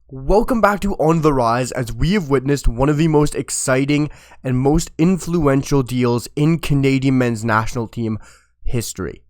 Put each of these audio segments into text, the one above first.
Welcome back to On the Rise, as we have witnessed one of the most exciting and most influential deals in Canadian men's national team history,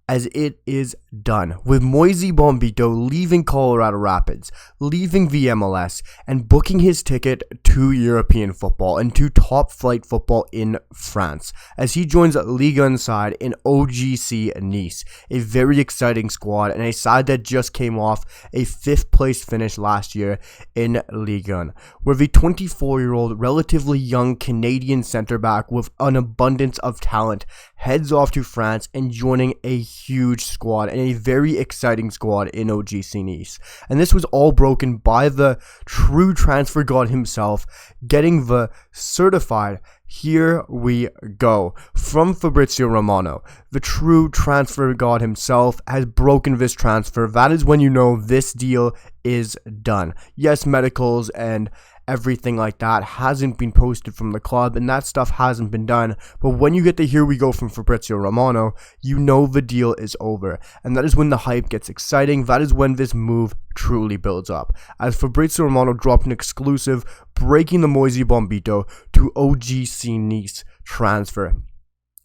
as it is done with Moïse Bombito leaving Colorado Rapids, leaving the MLS, and booking his ticket to European football and to top flight football in France, as he joins Ligue side in OGC Nice, a very exciting squad and a side that just came off a 5th place finish last year in Ligue 1, where the 24-year-old relatively young Canadian center back with an abundance of talent heads off to France and joining a huge squad and a very exciting squad in OGC Nice. And this was all broken by the true transfer god himself, getting the certified "here we go" from Fabrizio Romano. The true transfer god himself has broken this transfer. That is when you know this deal is done. Yes, medicals and everything like that hasn't been posted from the club, and that stuff hasn't been done, but when you get the "here we go" from Fabrizio Romano, you know the deal is over, and that is when the hype gets exciting. That is when this move truly builds up, as Fabrizio Romano dropped an exclusive breaking the Moïse Bombito to OGC Nice transfer,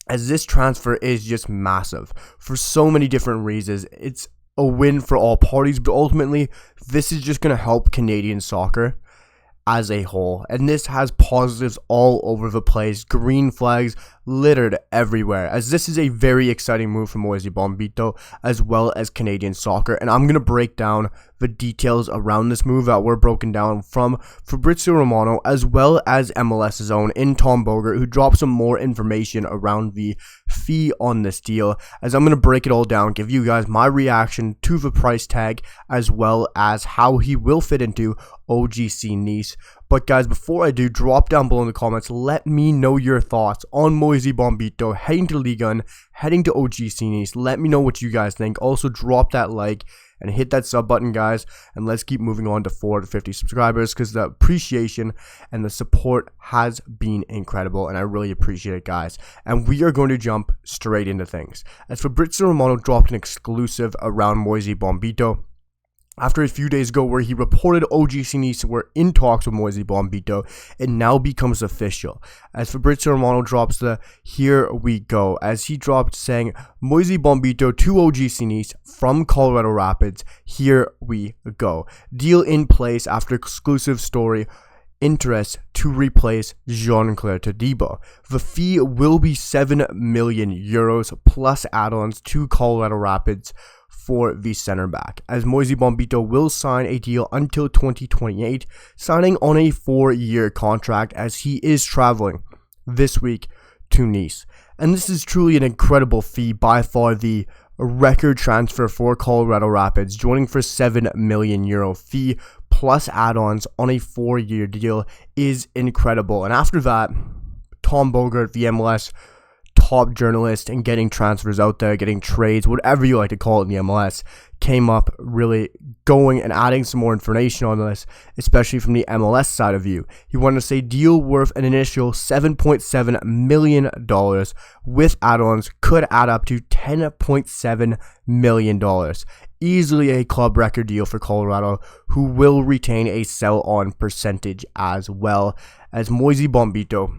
as this transfer is just massive for so many different reasons. It's a win for all parties, but ultimately this is just going to help Canadian soccer as a whole, and this has positives all over the place, green flags littered everywhere, as this is a very exciting move for Moïse Bombito as well as Canadian soccer. And I'm going to break down the details around this move that were broken down from Fabrizio Romano as well as MLS's own in Tom Bogert, who dropped some more information around the fee on this deal, as I'm going to break it all down, give you guys my reaction to the price tag as well as how he will fit into OGC Nice. But guys, before I do, drop down below in the comments, let me know your thoughts on Moïse Bombito heading to Ligue 1, heading to OGC Nice. Let me know what you guys think. Also, drop that like and hit that sub button, guys, and let's keep moving on to 450 subscribers, because the appreciation and the support has been incredible, and I really appreciate it, guys. And we are going to jump straight into things, as Fabrizio Romano dropped an exclusive around Moïse Bombito after a few days ago, where he reported OGC Nice were in talks with Moïse Bombito. It now becomes official, as Fabrizio Romano drops the "here we go," as he dropped saying Moïse Bombito to OGC Nice from Colorado Rapids, "here we go." Deal in place after exclusive story interest to replace Jean-Claire Todibo. The fee will be 7 million euros plus add-ons to Colorado Rapids for the center back, as Moïse Bombito will sign a deal until 2028, signing on a 4-year contract, as he is traveling this week to Nice. And this is truly an incredible fee, by far the record transfer for Colorado Rapids, joining for 7 million euro fee plus add-ons on a 4-year deal is incredible. And after that, Tom Bogert, the MLS top journalist and getting transfers out there, getting trades, whatever you like to call it in the MLS, came up really going and adding some more information on this, especially from the MLS side of view. He wanted to say deal worth an initial $7.7 million with add-ons could add up to $10.7 million. Easily a club record deal for Colorado, who will retain a sell-on percentage as well, as Moïse Bombito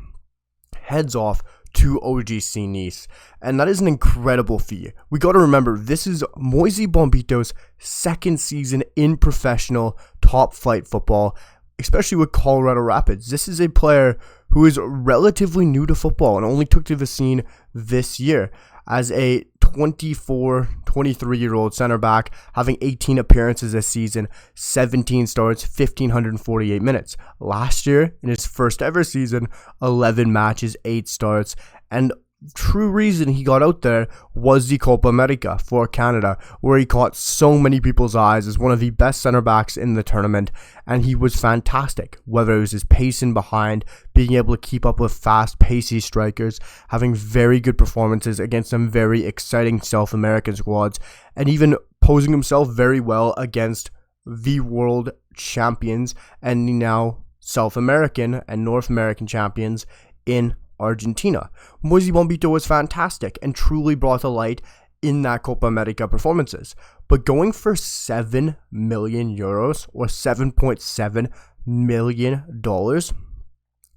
heads off to OGC Nice, and that is an incredible fee. We got to remember, this is Moïse Bombito's 2nd season in professional top flight football, especially with Colorado Rapids. This is a player who is relatively new to football and only took to the scene this year as a 23-year-old center back, having 18 appearances this season, 17 starts, 1,548 minutes. Last year, in his first ever season, 11 matches, 8 starts, and true reason he got out there was the Copa America for Canada, where he caught so many people's eyes as one of the best center backs in the tournament, and he was fantastic, whether it was his pace in behind, being able to keep up with fast, pacey strikers, having very good performances against some very exciting South American squads, and even posing himself very well against the world champions and the now South American and North American champions in Argentina. Moïse Bombito was fantastic and truly brought to light in that Copa America performances. But going for 7 million euros or $7.7 million,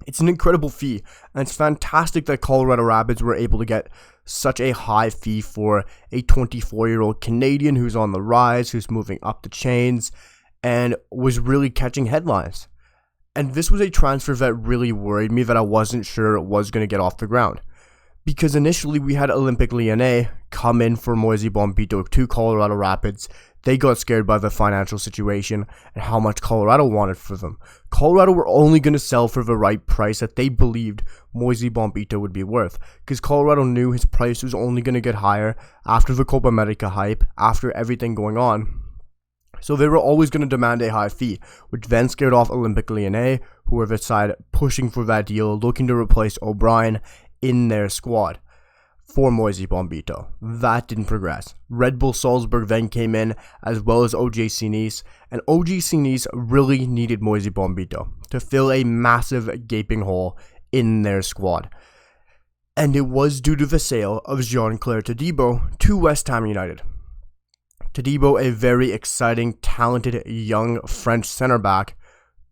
it's an incredible fee. And it's fantastic that Colorado Rapids were able to get such a high fee for a 24-year-old Canadian who's on the rise, who's moving up the chains, and was really catching headlines. And this was a transfer that really worried me, that I wasn't sure it was going to get off the ground. Because initially we had Olympique Lyonnais come in for Moïse Bombito to Colorado Rapids. They got scared by the financial situation and how much Colorado wanted for them. Colorado were only going to sell for the right price that they believed Moïse Bombito would be worth. Because Colorado knew his price was only going to get higher after the Copa America hype, after everything going on. So they were always going to demand a high fee, which then scared off Olympique Lyonnais, who were the side pushing for that deal, looking to replace O'Brien in their squad for Moïse Bombito. That didn't progress. Red Bull Salzburg then came in, as well as OGC Nice, and OGC Nice really needed Moïse Bombito to fill a massive gaping hole in their squad. And it was due to the sale of Jean-Claire Todibo to West Ham United. Todibo, a very exciting, talented, young French center-back,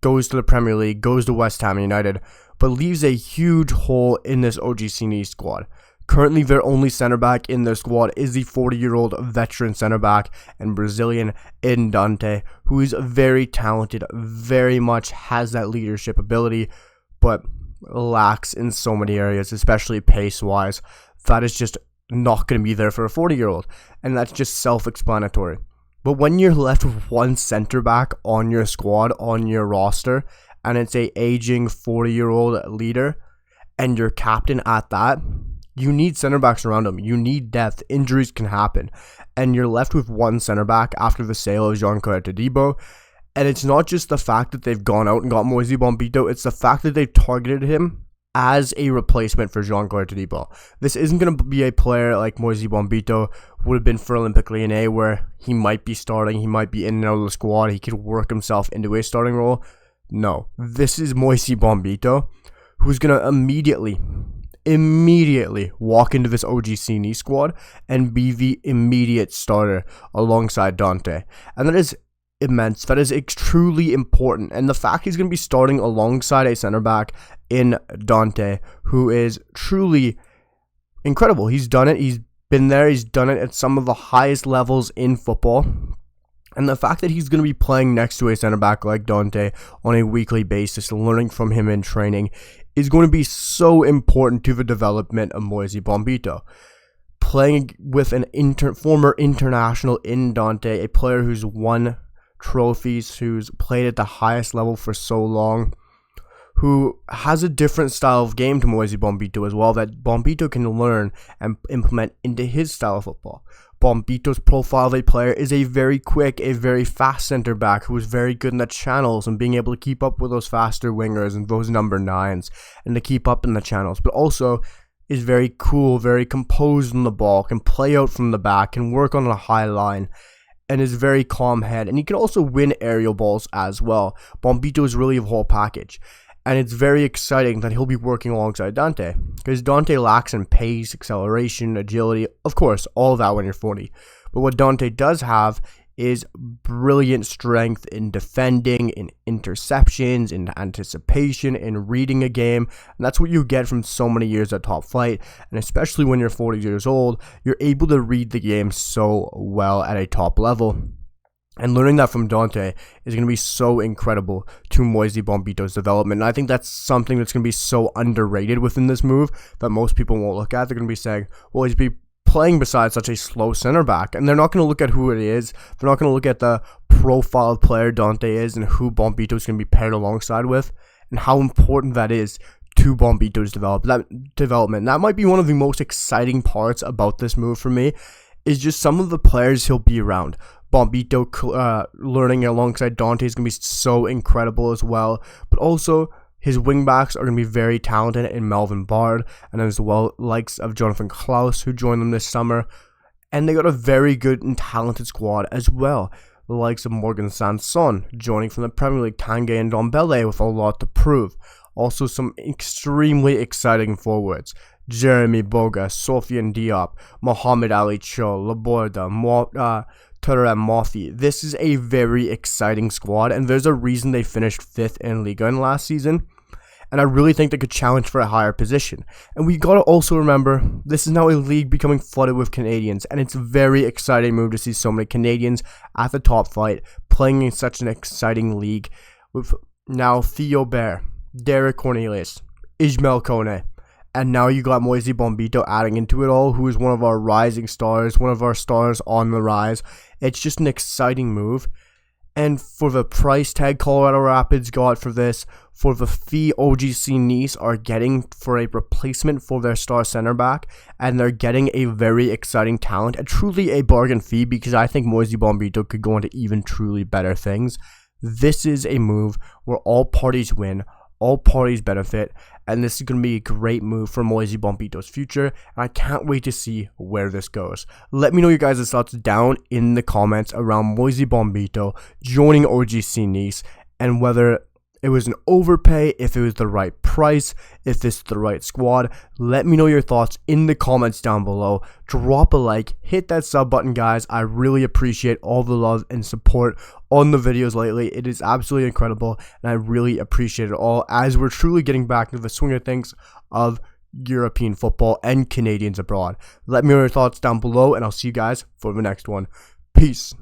goes to the Premier League, goes to West Ham United, but leaves a huge hole in this OGC Nice squad. Currently, their only center-back in their squad is the 40-year-old veteran center-back and Brazilian Dante, who is very talented, very much has that leadership ability, but lacks in so many areas, especially pace-wise. That is just not going to be there for a 40-year-old, and that's just self-explanatory. But when you're left with one center back on your squad, on your roster, and it's a aging 40-year-old leader, and your captain at that, you need center backs around him. You need depth. Injuries can happen, and you're left with one center back after the sale of Jean-Claire Todibo. And it's not just the fact that they've gone out and got Moïse Bombito, it's the fact that they've targeted him as a replacement for Jean-Claire Todibo. This isn't going to be a player like Moïse Bombito would have been for Olympique Lyonnais, where he might be starting, he might be in and out of the squad, he could work himself into a starting role. No, this is Moïse Bombito, who's going to immediately walk into this OGC Nice squad and be the immediate starter alongside Dante. And that is immense. That is truly important. And the fact he's going to be starting alongside a center back in Dante, who is truly incredible. He's done it. He's been there. He's done it at some of the highest levels in football. And the fact that he's going to be playing next to a center back like Dante on a weekly basis, learning from him in training, is going to be so important to the development of Moïse Bombito. Playing with an former international in Dante, a player who's won trophies, who's played at the highest level for so long, who has a different style of game to Moïse Bombito as well, that Bombito can learn and implement into his style of football. Bombito's profile of a player is a very quick, a very fast center back who is very good in the channels and being able to keep up with those faster wingers and those number 9s and to keep up in the channels, but also is very cool, very composed on the ball, can play out from the back, can work on a high line, and is very calm head, and he can also win aerial balls as well. Bombito is really a whole package, and it's very exciting that he'll be working alongside Dante, because Dante lacks in pace, acceleration, agility, of course, all of that when you're 40, but what Dante does have is brilliant strength in defending, in interceptions, in anticipation, in reading a game. And that's what you get from so many years at top flight. And especially when you're 40 years old, you're able to read the game so well at a top level. And learning that from Dante is going to be so incredible to Moïse Bombito's development. And I think that's something that's going to be so underrated within this move that most people won't look at. They're going to be saying, well, he's playing beside such a slow center back, and they're not going to look at who it is. They're not going to look at the profile of player Dante is and who Bombito is going to be paired alongside with and how important that is to Bombito's development. That might be one of the most exciting parts about this move for me, is just some of the players he'll be around. Bombito learning alongside Dante is going to be so incredible as well, but also his wingbacks are going to be very talented in Melvin Bard, and as well likes of Jonathan Klaus, who joined them this summer. And they got a very good and talented squad as well. The likes of Morgan Sanson joining from the Premier League, Tanguy and Ndombele with a lot to prove. Also some extremely exciting forwards. Jeremy Boga, Sofiane Diop, Mohamed Ali Cho, Laborda, Mofi. This is a very exciting squad, and there's a reason they finished 5th in Ligue last season. And I really think they could challenge for a higher position. And we gotta also remember, this is now a league becoming flooded with Canadians, and it's a very exciting move to see so many Canadians at the top flight, playing in such an exciting league, with now Theo Bair, Derek Cornelius, Ismail Kone, and now you got Moïse Bombito adding into it all, who is one of our rising stars, one of our stars on the rise. It's just an exciting move. And for the price tag Colorado Rapids got for this, for the fee OGC Nice are getting for a replacement for their star center back, and they're getting a very exciting talent, and truly a bargain fee, because I think Moïse Bombito could go into even truly better things. This is a move where all parties win, all parties benefit, and this is going to be a great move for Moïse Bombito's future, and I can't wait to see where this goes. Let me know your guys' thoughts down in the comments around Moïse Bombito joining OGC Nice, and whether it was an overpay, if it was the right price, if this is the right squad. Let me know your thoughts in the comments down below. Drop a like, hit that sub button, guys. I really appreciate all the love and support on the videos lately. It is absolutely incredible, and I really appreciate it all, as we're truly getting back into the swing of things of European football and Canadians abroad. Let me know your thoughts down below, and I'll see you guys for the next one. Peace.